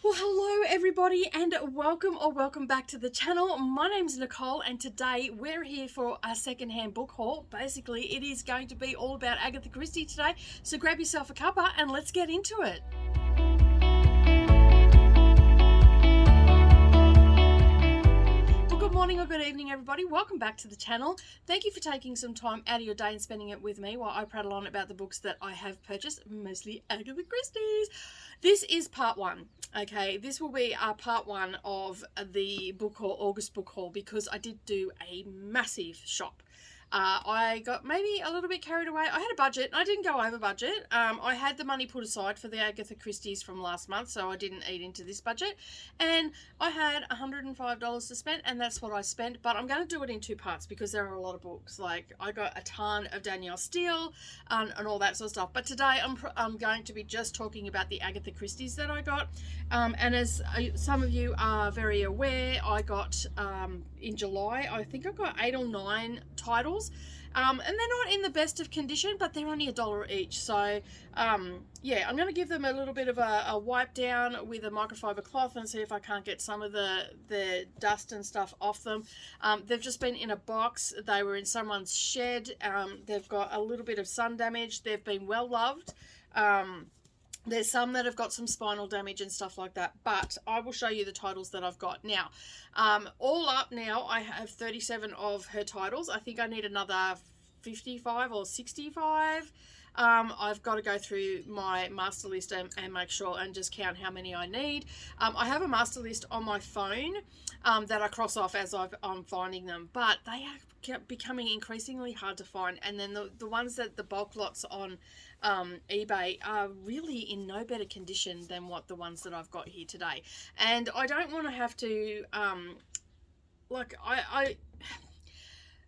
Well, hello everybody and welcome back to the channel. My name's Nicole and today we're here for a secondhand book haul. Basically, it is going to be all about Agatha Christie today. So grab yourself a cuppa and let's get into it. Good morning or good evening everybody, welcome back to the channel. Thank you for taking some time out of your day and spending it with me while I prattle on about the books that I have purchased, mostly Agatha Christie's. This is part one, okay? This will be part one of the book haul, August book haul, because I did do a massive shop. I got maybe a little bit carried away. I had a budget and I didn't go over budget. I had the money put aside for the Agatha Christie's from last month, so I didn't eat into this budget. And I had $105 to spend, and that's what I spent. But I'm going to do it in two parts because there are a lot of books. Like, I got a ton of Danielle Steele and all that sort of stuff. But today I'm going to be just talking about the Agatha Christie's that I got. And as some of you are very aware, I got in July, I think I got 8 or 9 titles. And they're not in the best of condition, but they're only $1 each. So yeah, I'm going to give them a little bit of a wipe down with a microfiber cloth and see if I can't get some of the dust and stuff off them. They've just been in a box. They were in someone's shed. They've got a little bit of sun damage. They've been well loved. There's some that have got some spinal damage and stuff like that, but I will show you the titles that I've got. Now, all up now, I have 37 of her titles. I think I need another 55 or 65. I've got to go through my master list and make sure and just count how many I need. I have a master list on my phone that I cross off as I'm finding them, but they are becoming increasingly hard to find. And then the ones that the bulk lots on eBay are really in no better condition than what the ones that I've got here today. And I don't want to have to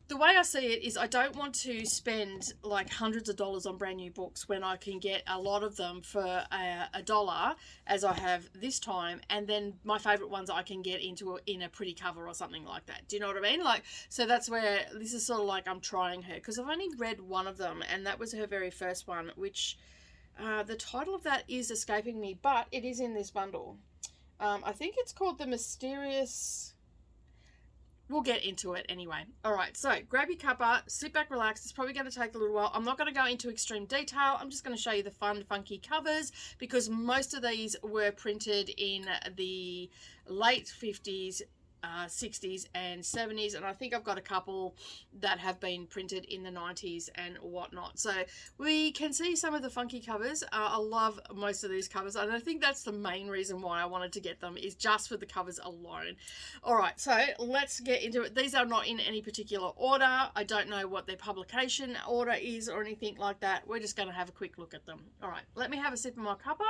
the way I see it is I don't want to spend like hundreds of dollars on brand new books when I can get a lot of them for $1 as I have this time, and then my favorite ones I can get in a pretty cover or something like that. Do you know what I mean? Like, so that's where this is sort of like I'm trying her, because I've only read one of them and that was her very first one, which the title of that is escaping me, but it is in this bundle. I think it's called The Mysterious... We'll get into it anyway. All right, so grab your cuppa, sit back, relax. It's probably going to take a little while. I'm not going to go into extreme detail. I'm just going to show you the fun, funky covers, because most of these were printed in the late 50s, 60s and 70s, and I think I've got a couple that have been printed in the 90s and whatnot. So we can see some of the funky covers. I love most of these covers, and I think that's the main reason why I wanted to get them, is just for the covers alone. All right, so let's get into it. These are not in any particular order. I don't know what their publication order is or anything like that. We're just going to have a quick look at them. All right, let me have a sip of my cuppa.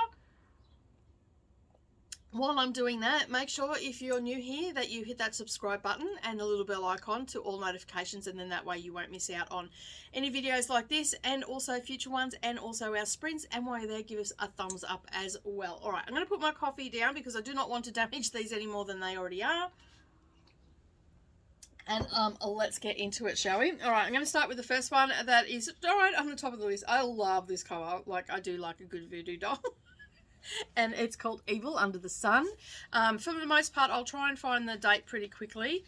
While I'm doing that, make sure if you're new here that you hit that subscribe button and the little bell icon to all notifications, and then that way you won't miss out on any videos like this and also future ones and also our sprints. And while you're there, give us a thumbs up as well. All right, I'm going to put my coffee down because I do not want to damage these any more than they already are. And let's get into it, shall we? All right, I'm going to start with the first one that is right on the top of the list. I love this cover. Like, I do like a good voodoo doll. And it's called Evil Under the Sun. For the most part, I'll try and find the date pretty quickly.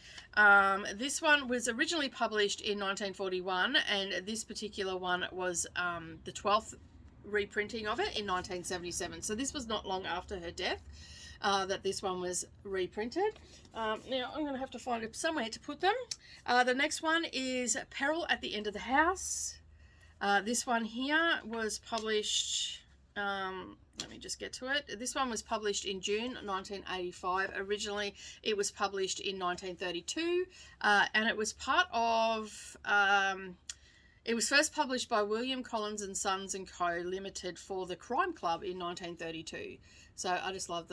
This one was originally published in 1941, and this particular one was the 12th reprinting of it in 1977. So this was not long after her death that this one was reprinted. Now, I'm going to have to find somewhere to put them. The next one is Peril at the End of the House. This one here was published... let me just get to it. This one was published in June 1985. Originally, it was published in 1932, and it was part of... it was first published by William Collins and Sons and Co. Limited for the Crime Club in 1932. So I just love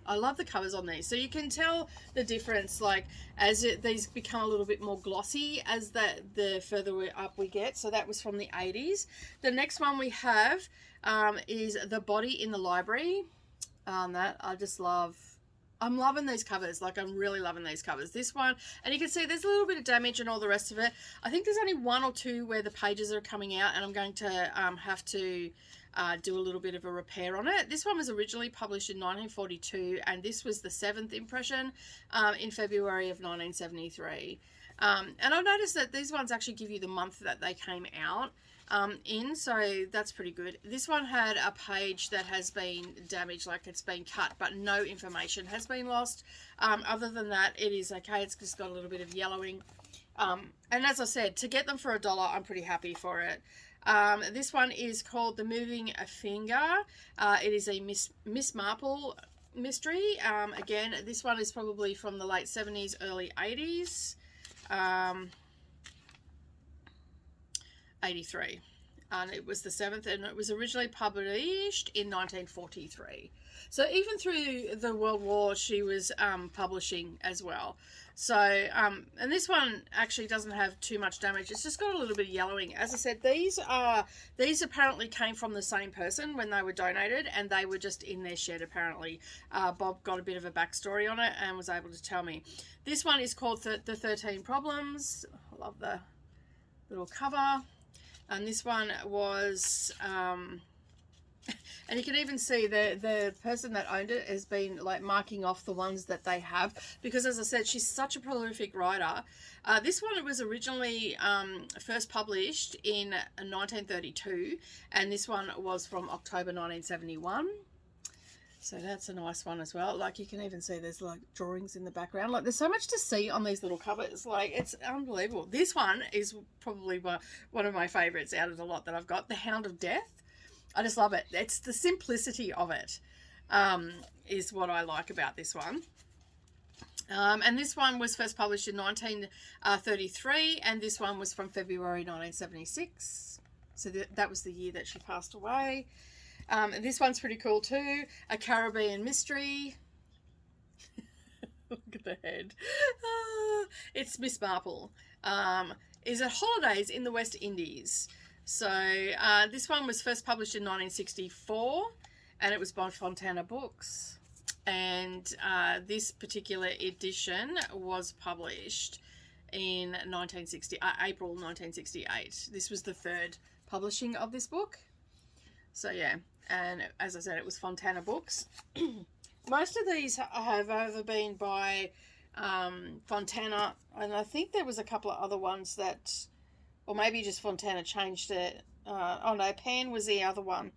I love the covers on these. So you can tell the difference, like, as these become a little bit more glossy as the further up we get. So that was from the 80s. The next one we have is The Body in the Library. That I just love. I'm loving these covers. Like, I'm really loving these covers. This one, and you can see there's a little bit of damage and all the rest of it. I think there's only one or two where the pages are coming out, and I'm going to have to do a little bit of a repair on it. This one was originally published in 1942, and this was the 7th impression in February of 1973. And I've noticed that these ones actually give you the month that they came out so that's pretty good. This one had a page that has been damaged, like it's been cut, but no information has been lost. Other than that, it is okay. It's just got a little bit of yellowing. And as I said, to get them for $1, I'm pretty happy for it. This one is called The Moving Finger. It is a Miss Marple mystery. Again, this one is probably from the late 70s, early 80s. 83, and it was the 7th, and it was originally published in 1943. So even through the World War, she was publishing as well. So and this one actually doesn't have too much damage. It's just got a little bit of yellowing. As I said, these apparently came from the same person when they were donated, and they were just in their shed apparently. Bob got a bit of a backstory on it and was able to tell me. This one is called The 13 Problems. I love the little cover. And this one was, and you can even see the person that owned it has been like marking off the ones that they have, because as I said, she's such a prolific writer. This one was originally first published in 1932, and this one was from October 1971. So that's a nice one as well. Like you can even see there's like drawings in the background. Like there's so much to see on these little covers. Like it's unbelievable. This one is probably one of my favorites out of the lot that I've got. The Hound of Death. I just love it. It's the simplicity of it is what I like about this one. And this one was first published in 1933, and this one was from February 1976. So that was the year that she passed away. This one's pretty cool too. A Caribbean Mystery. Look at the head. It's Miss Marple. Is it Holidays in the West Indies? So this one was first published in 1964, and it was by Fontana Books. And this particular edition was published in April 1968. This was the 3rd publishing of this book. So yeah, and as I said, it was Fontana Books. Most of these have either been by Fontana, and I think there was a couple of other ones that, or maybe just Fontana changed it. Oh no, Pan was the other one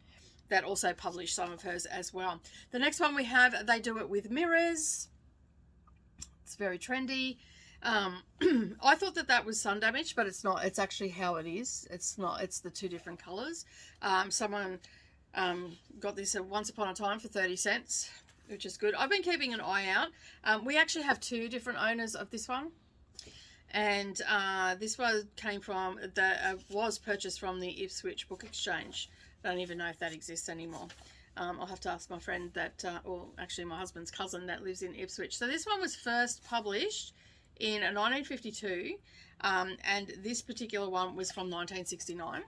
that also published some of hers as well. The next one we have, They Do It With Mirrors. It's very trendy. I thought that was sun damage, but it's not. It's actually how it is. It's not. It's the 2 different colours. Someone got this Once Upon a Time for 30 cents, which is good. I've been keeping an eye out. We actually have 2 different owners of this one, and this one was purchased from the Ipswich Book Exchange. I don't even know if that exists anymore. I'll have to ask my friend that, or actually my husband's cousin that lives in Ipswich. So this one was first published in 1952, and this particular one was from 1969,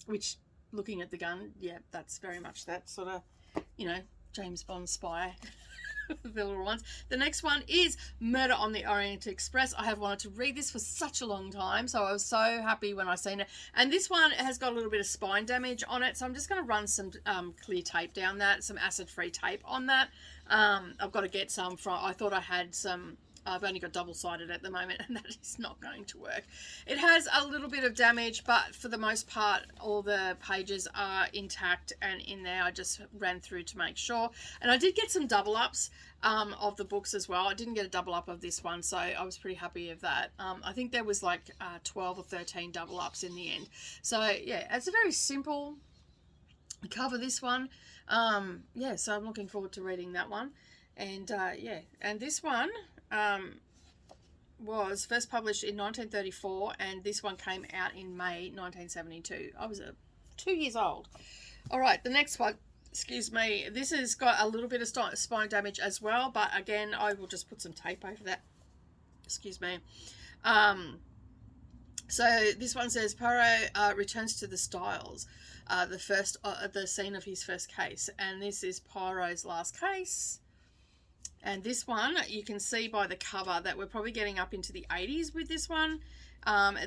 which, looking at the gun, yeah, that's very much that sort of, James Bond spy. The little ones. The next one is Murder on the Orient Express. I have wanted to read this for such a long time, so I was so happy when I seen it. And this one has got a little bit of spine damage on it, so I'm just going to run some clear tape down that, some acid-free tape on that. I've got to get some from, I thought I had some, I've only got double-sided at the moment, and that is not going to work. It has a little bit of damage, but for the most part, all the pages are intact and in there. I just ran through to make sure. And I did get some double-ups of the books as well. I didn't get a double-up of this one, so I was pretty happy of that. I think there was like 12 or 13 double-ups in the end. So, yeah, it's a very simple cover, this one. Yeah, so I'm looking forward to reading that one. And, yeah, and this one was first published in 1934, and this one came out in May 1972. I was 2 years old. All right, the next one, excuse me, this has got a little bit of spine damage as well, but again, I will just put some tape over that. Excuse me. So this one says Poirot returns to the Styles, the scene of his first case, and this is Poirot's last case. And this one, you can see by the cover that we're probably getting up into the 80s with this one.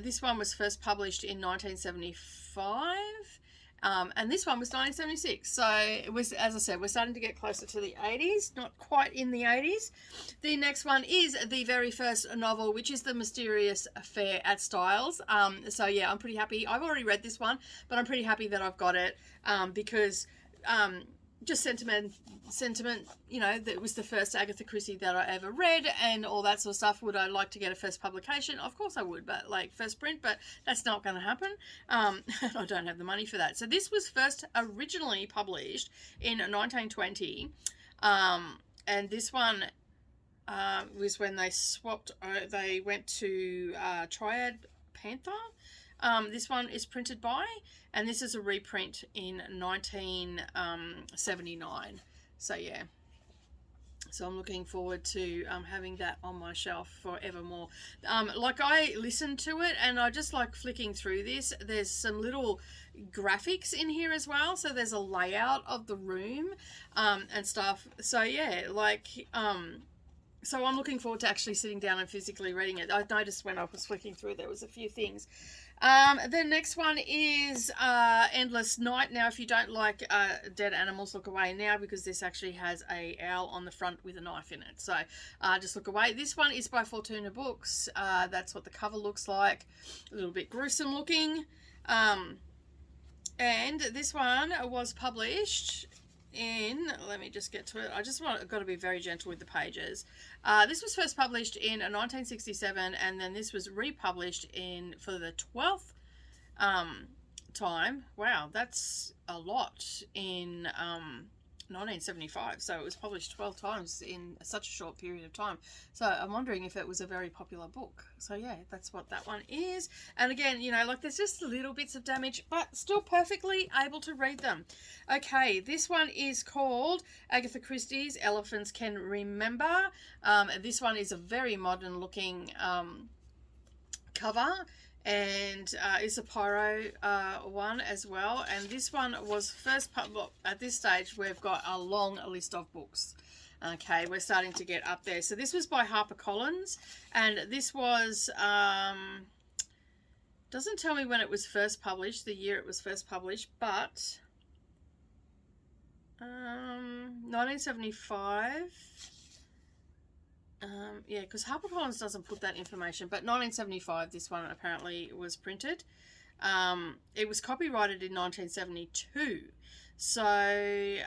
This one was first published in 1975, And this one was 1976. So it was, as I said, we're starting to get closer to the 80s, not quite in the 80s. The next one is the very first novel, which is The Mysterious Affair at Styles. So yeah, I'm pretty happy. I've already read this one, but I'm pretty happy that I've got it, because just sentiment, you know, that was the first Agatha Christie that I ever read and all that sort of stuff. Would I like to get a first publication? Of course I would, but like first print, but that's not going to happen. I don't have the money for that. So this was first originally published in 1920, and this one was when they swapped, they went to Triad Panther. This one is printed by, and this is a reprint in 1979. So yeah, so I'm looking forward to having that on my shelf forevermore. Like, I listened to it and I just like flicking through this. There's some little graphics in here as well, so there's a layout of the room and stuff. So yeah, like so I'm looking forward to actually sitting down and physically reading it. I noticed when I was flicking through there was a few things. The next one is Endless Night. Now, if you don't like dead animals, look away now, because this actually has a owl on the front with a knife in it. So just look away. This one is by Fortuna Books. That's what the cover looks like. A little bit gruesome looking. And this one was published in, let me just get to it. I've got to be very gentle with the pages. This was first published in 1967, and then this was republished for the 12th time. Wow, that's a lot, in 1975. So it was published 12 times in such a short period of time. So I'm wondering if it was a very popular book. So yeah, that's what that one is. And again, you know, like, there's just little bits of damage, but still perfectly able to read them. Okay, this one is called Agatha Christie's Elephants Can Remember. This one is a very modern looking cover, and it's a pyro one as well. And this one was first at this stage we've got a long list of books. Okay, we're starting to get up there. So this was by HarperCollins, and this was doesn't tell me when it was first published, the year it was first published, but 1975. Yeah, because HarperCollins doesn't put that information, but 1975 this one apparently was printed. It was copyrighted in 1972. So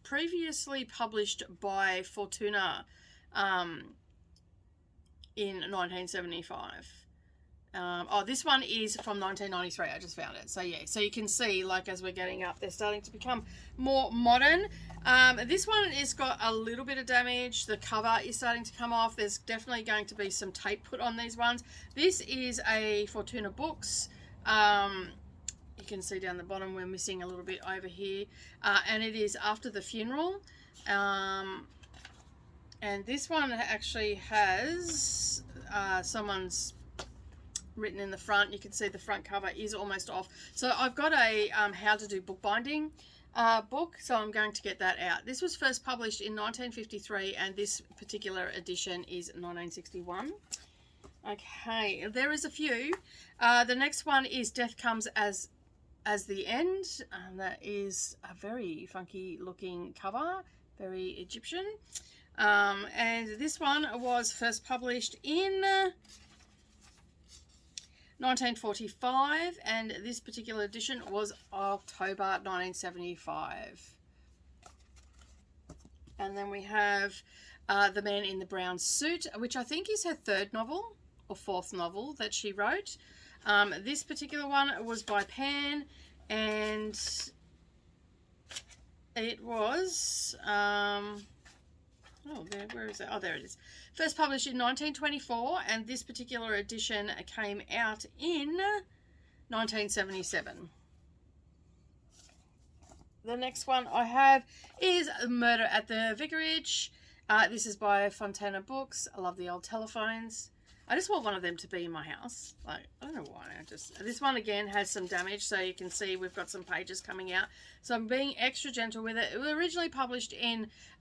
previously published by Fortuna in 1975. This one is from 1993. I just found it. So yeah, so you can see, like, as we're getting up, they're starting to become more modern. This one has got a little bit of damage. The cover is starting to come off. There's definitely going to be some tape put on these ones. This is a Fortuna Books. You can see down the bottom we're missing a little bit over here. And it is After the Funeral. And this one actually has someone's written in the front. You can see the front cover is almost off. So I've got a how to do bookbinding book, so I'm going to get that out. This was first published in 1953, and this particular edition is 1961. Okay, there is a few. The next one is Death Comes as the End. That is a very funky looking cover, very Egyptian. And this one was first published in 1945, and this particular edition was October 1975. And then we have The Man in the Brown Suit, which I think is her third novel or fourth novel that she wrote. This particular one was by Pan, and it was where is it? Oh, there it is. First published in 1924, and this particular edition came out in 1977. The next one I have is Murder at the Vicarage. This is by Fontana Books. I love the old telephones. I just want one of them to be in my house. Like, I don't know why. This one again has some damage, so you can see we've got some pages coming out. So I'm being extra gentle with it. It was originally published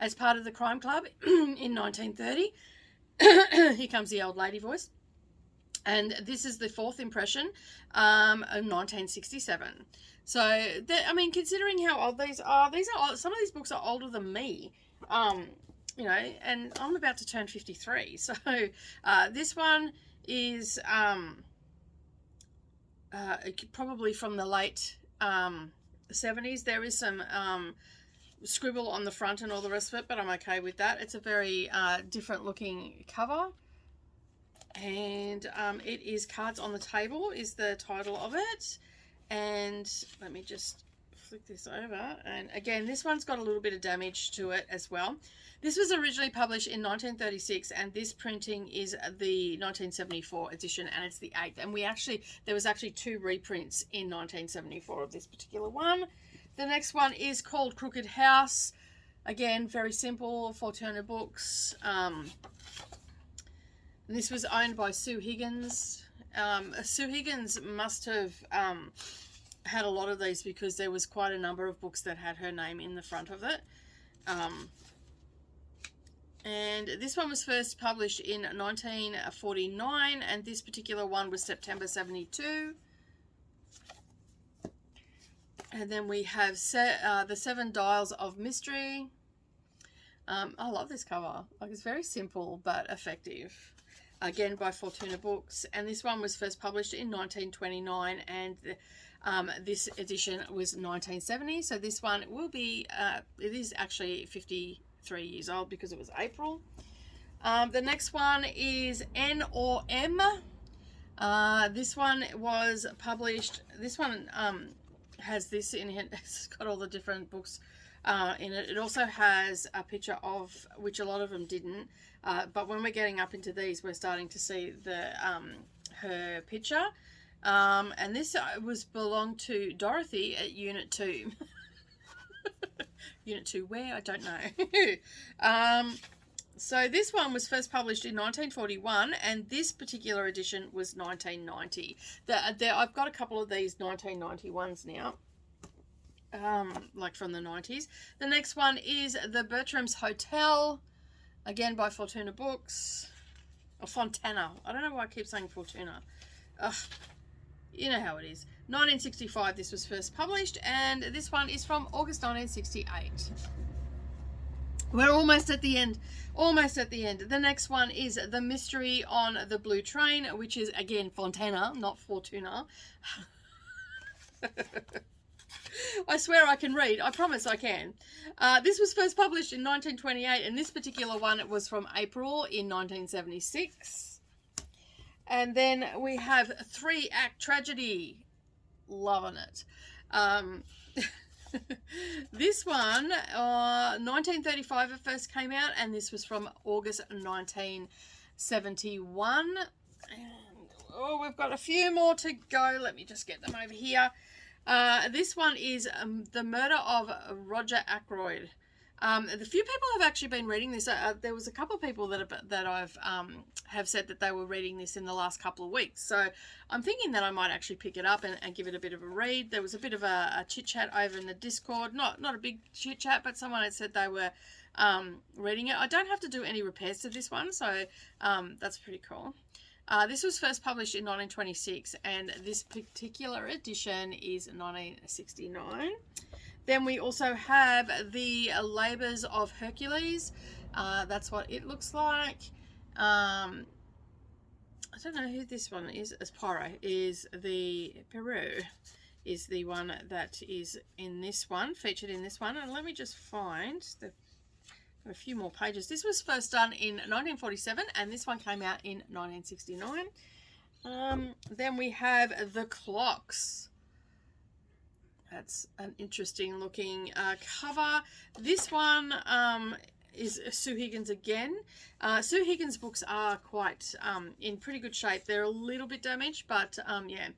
as part of the Crime Club in 1930. Here comes the old lady voice. And this is the 4th impression, of 1967. So, I mean, considering how old these are some of these books are older than me. You know, and I'm about to turn 53. So, this one is probably from the late 70s. There is some scribble on the front and all the rest of it, but I'm okay with that. It's a very different looking cover. And it is Cards on the Table is the title of it. And let me just flick this over. And again, this one's got a little bit of damage to it as well. This was originally published in 1936, and this printing is the 1974 edition, and it's the 8th. And there was actually 2 reprints in 1974 of this particular one. The next one is called Crooked House. Again, very simple, Fortuna Books. This was owned by Sue Higgins. Sue Higgins must have had a lot of these because there was quite a number of books that had her name in the front of it. And this one was first published in 1949, and this particular one was September 72. And then we have the 7 Dials of Mystery. I love this cover. Like, it's very simple but effective. Again, by Fortuna Books. And this one was first published in 1929, and this edition was 1970. So this one will be, it is actually 53 years old because it was April. The next one is N or M. This one was published, this one has this in it. It's got all the different books in it. It also has a picture of, which a lot of them didn't, but when we're getting up into these, we're starting to see the her picture. And this belonged to Dorothy at Unit 2. Unit 2 where? I don't know. So this one was first published in 1941, and this particular edition was 1990. I've got a couple of these 1991s now. Like from the 90s. The next one is The Bertram's Hotel, again by Fortuna Books, or Fontana. I don't know why I keep saying Fortuna. You know how it is. 1965 this was first published, and this one is from August 1968. We're almost at the end. Almost at the end. The next one is The Mystery on the Blue Train, which is again Fontana, not Fortuna. I swear I can read. I promise I can. This was first published in 1928, and this particular one was from April in 1976. And then we have 3-Act Tragedy. Loving it. This one, 1935 it first came out, and this was from August 1971. And, we've got a few more to go. Let me just get them over here. This one is The Murder of Roger Ackroyd. The few people have actually been reading this. There was a couple of people that I've have said that they were reading this in the last couple of weeks. So I'm thinking that I might actually pick it up and give it a bit of a read. There was a bit of a chit chat over in the Discord. Not a big chit chat, but someone had said they were reading it. I don't have to do any repairs to this one, so that's pretty cool. This was first published in 1926, and this particular edition is 1969. Then we also have The Labours of Hercules. That's what it looks like. I don't know who this one is. As Poirot is the Peru is the one that is in this one, featured in this one. And let me just find a few more pages. This was first done in 1947, and this one came out in 1969. Then we have The Clocks. That's an interesting looking cover. This one is Sue Higgins again. Sue Higgins' books are quite in pretty good shape. They're a little bit damaged, but yeah.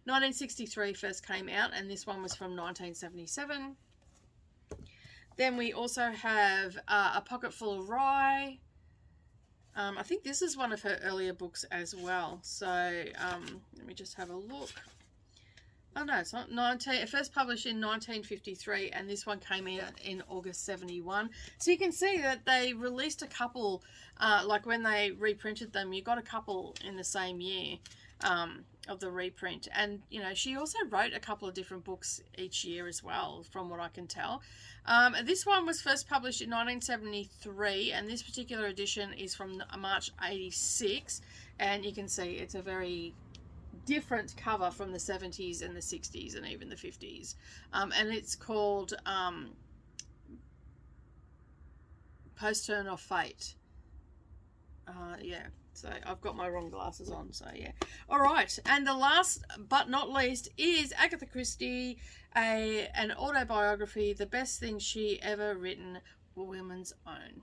1963 first came out, and this one was from 1977. Then we also have A Pocket Full of Rye. I think this is one of her earlier books as well. So let me just have a look. Oh no, it's not. First published in 1953, and this one came out in August 71. So you can see that they released a couple, like when they reprinted them, you got a couple in the same year. of the reprint. And you know, she also wrote a couple of different books each year as well, from what I can tell. This one was first published in 1973, and this particular edition is from March 86, and you can see it's a very different cover from the 70s and the 60s and even the 50s, and it's called Post-Turn of Fate. Yeah, so I've got my wrong glasses on, so yeah. All right, and the last but not least is Agatha Christie, an autobiography, the best thing she ever written, Women's Own.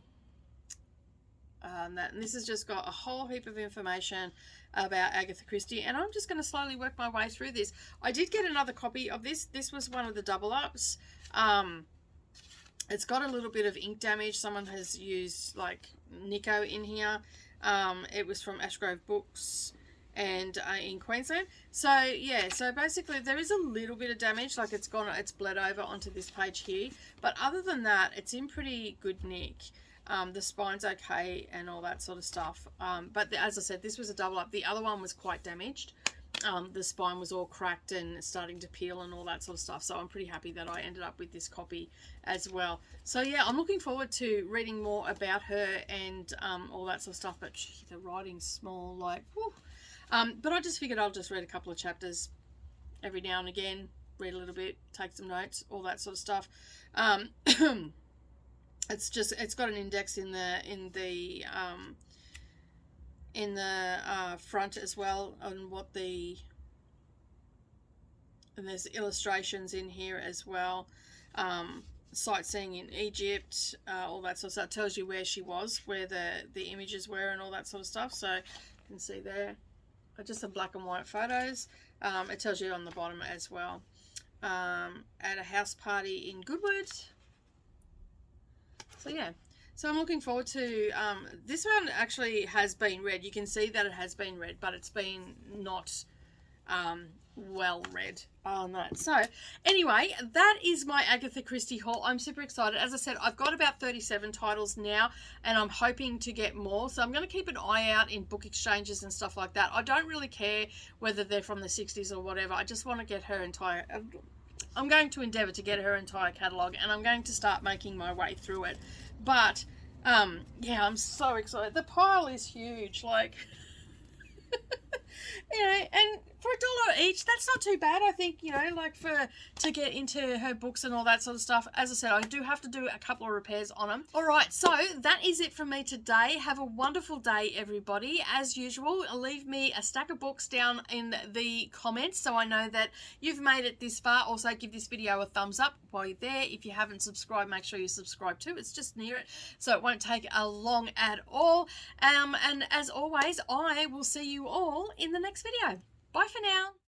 And this has just got a whole heap of information about Agatha Christie, and I'm just going to slowly work my way through this. I did get another copy of this. This was one of the double ups. It's got a little bit of ink damage. Someone has used like Nico in here. It was from Ashgrove Books and in Queensland. So yeah, so basically there is a little bit of damage, like it's bled over onto this page here, but other than that it's in pretty good nick. The spine's okay and all that sort of stuff, but as I said, this was a double up. The other one was quite damaged. The spine was all cracked and starting to peel and all that sort of stuff, so I'm pretty happy that I ended up with this copy as well. So yeah, I'm looking forward to reading more about her and all that sort of stuff, but gee, the writing's small, like whew. But I just figured I'll just read a couple of chapters every now and again, read a little bit, take some notes, all that sort of stuff. It's got an index in the front as well, on what and there's illustrations in here as well. Sightseeing in Egypt, all that sort of stuff. It tells you where she was, where the images were and all that sort of stuff. So you can see there, just some black and white photos. It tells you on the bottom as well. At a house party in Goodwood. So yeah, so I'm looking forward to, this one actually has been read. You can see that it has been read, but it's been not well read on that. So anyway, that is my Agatha Christie haul. I'm super excited. As I said, I've got about 37 titles now, and I'm hoping to get more. So I'm going to keep an eye out in book exchanges and stuff like that. I don't really care whether they're from the 60s or whatever. I just want to get her entire... I'm going to endeavour to get her entire catalogue, and I'm going to start making my way through it. But, yeah, I'm so excited. The pile is huge, like, you know, and for $1 each, that's not too bad, I think, you know, like to get into her books and all that sort of stuff. As I said, I do have to do a couple of repairs on them. All right, so that is it from me today. Have a wonderful day, everybody. As usual, leave me a stack of books down in the comments so I know that you've made it this far. Also, give this video a thumbs up while you're there. If you haven't subscribed, make sure you subscribe too. It's just near it, so it won't take long at all. And as always, I will see you all in the next video. Bye for now.